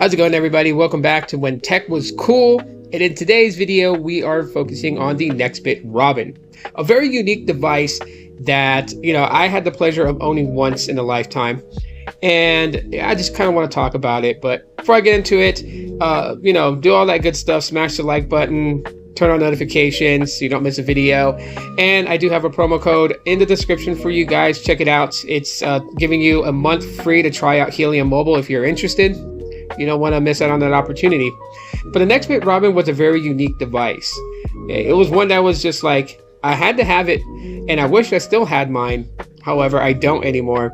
How's it going, everybody? Welcome back to When Tech Was Cool. And in today's video, we are focusing on the Nextbit Robin, a very unique device that, I had the pleasure of owning once in a lifetime. And I just kind of want to talk about it. But before I get into it, do all that good stuff, smash the like button, turn on notifications so you don't miss a video. And I do have a promo code in the description for you guys. Check it out. It's giving you a month free to try out Helium Mobile if you're interested. You don't want to miss out on that opportunity. But the Nextbit Robin was a very unique device. It was one that was just like, I had to have it, and I wish I still had mine. However, I don't anymore.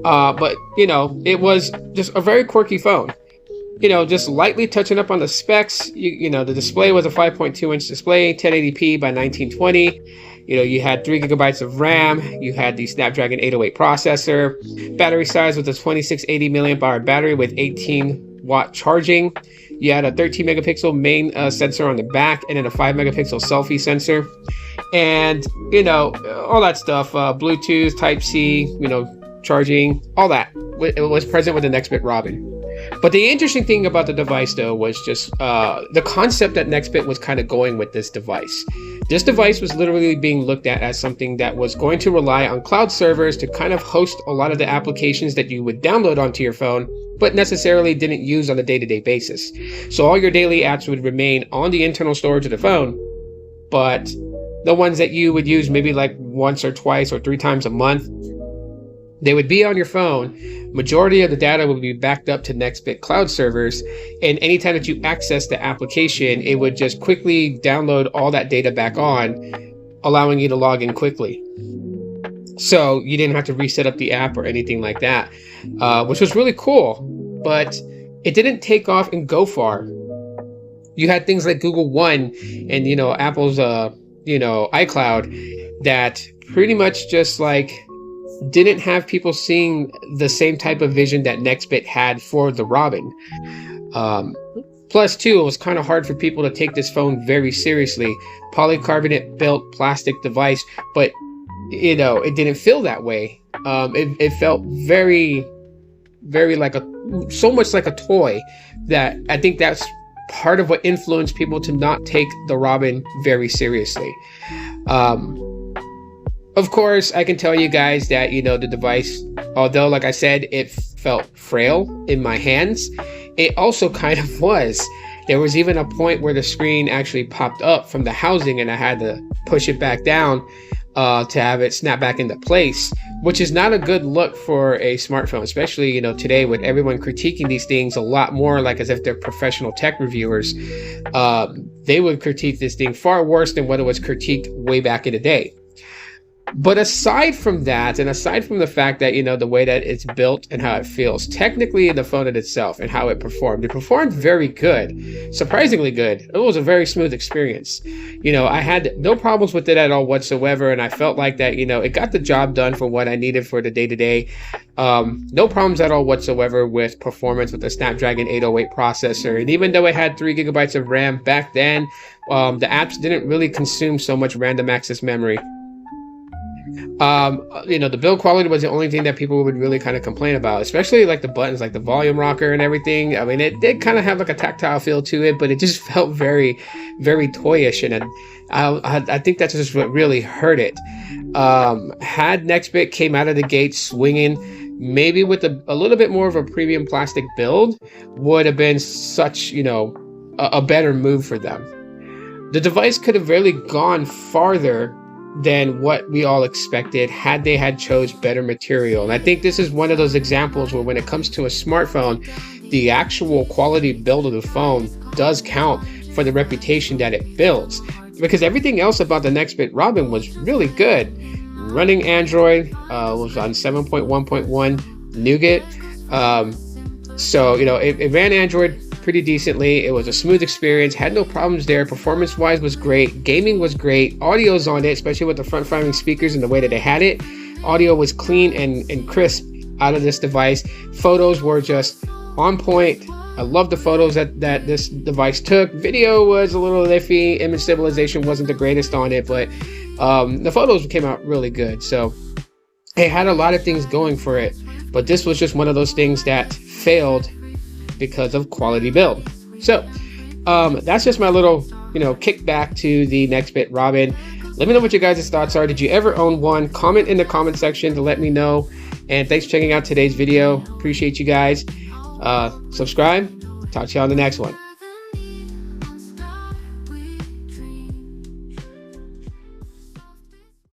But it was just a very quirky phone. Just lightly touching up on the specs. The display was a 5.2-inch display, 1080p by 1920. You had 3 gigabytes of RAM. You had the Snapdragon 808 processor. Battery size was a 2680 milliamp hour battery with 18-watt charging. You had a 13 megapixel main sensor on the back, and then a 5 megapixel selfie sensor. And all that stuff. Bluetooth, Type-C, charging, all that. It was present with the Nextbit Robin. But the interesting thing about the device, though, was just the concept that Nextbit was kind of going with this device. This device was literally being looked at as something that was going to rely on cloud servers to kind of host a lot of the applications that you would download onto your phone, but necessarily didn't use on a day-to-day basis. So all your daily apps would remain on the internal storage of the phone, but the ones that you would use maybe like once or twice or 3 times a month, they would be on your phone. Majority of the data would be backed up to Nextbit cloud servers, and anytime that you access the application, it would just quickly download all that data back on, allowing you to log in quickly. So you didn't have to reset up the app or anything like that, which was really cool, but it didn't take off and go far. You had things like Google One and, Apple's, iCloud that pretty much just like didn't have people seeing the same type of vision that Nextbit had for the Robin. Plus, too, it was kind of hard for people to take this phone very seriously. Polycarbonate built plastic device, but it didn't feel that way. It felt very, very so much like a toy, that I think that's part of what influenced people to not take the Robin very seriously. Of course, I can tell you guys that, the device, although, like I said, it felt frail in my hands, it also kind of was. There was even a point where the screen actually popped up from the housing and I had to push it back down to have it snap back into place, which is not a good look for a smartphone, especially, today with everyone critiquing these things a lot more like as if they're professional tech reviewers. They would critique this thing far worse than what it was critiqued way back in the day. But aside from that, and aside from the fact that, the way that it's built and how it feels, technically the phone in itself and how it performed very good, surprisingly good. It was a very smooth experience. I had no problems with it at all whatsoever. And I felt like that, it got the job done for what I needed for the day-to-day. No problems at all whatsoever with performance with the Snapdragon 808 processor. And even though it had 3 gigabytes of RAM back then, the apps didn't really consume so much random access memory. The build quality was the only thing that people would really kind of complain about, especially like the buttons, like the volume rocker and everything. I mean, it did kind of have like a tactile feel to it, but it just felt very, very toyish. And I think that's just what really hurt it. Had Nextbit came out of the gate swinging, maybe with a little bit more of a premium plastic build, would have been such, a better move for them. The device could have really gone farther than what we all expected had they had chose better material. And I think this is one of those examples where when it comes to a smartphone, the actual quality build of the phone does count for the reputation that it builds, because everything else about the Nextbit Robin was really good. Running Android was on 7.1.1 Nougat. It ran Android pretty decently. It was a smooth experience, had no problems there. Performance wise was great. Gaming was great. Audio's on it, especially with the front firing speakers and the way that they had it. Audio was clean and crisp out of this device. Photos were just on point. I love the photos that this device took. Video was a little iffy. Image stabilization wasn't the greatest on it, but the photos came out really good. So it had a lot of things going for it, but this was just one of those things that failed because of quality build. So that's just my little, kickback to the Nextbit Robin. Let me know what your guys' thoughts are. Did you ever own one? Comment in the comment section to let me know. And thanks for checking out today's video. Appreciate you guys. Subscribe. Talk to you on the next one.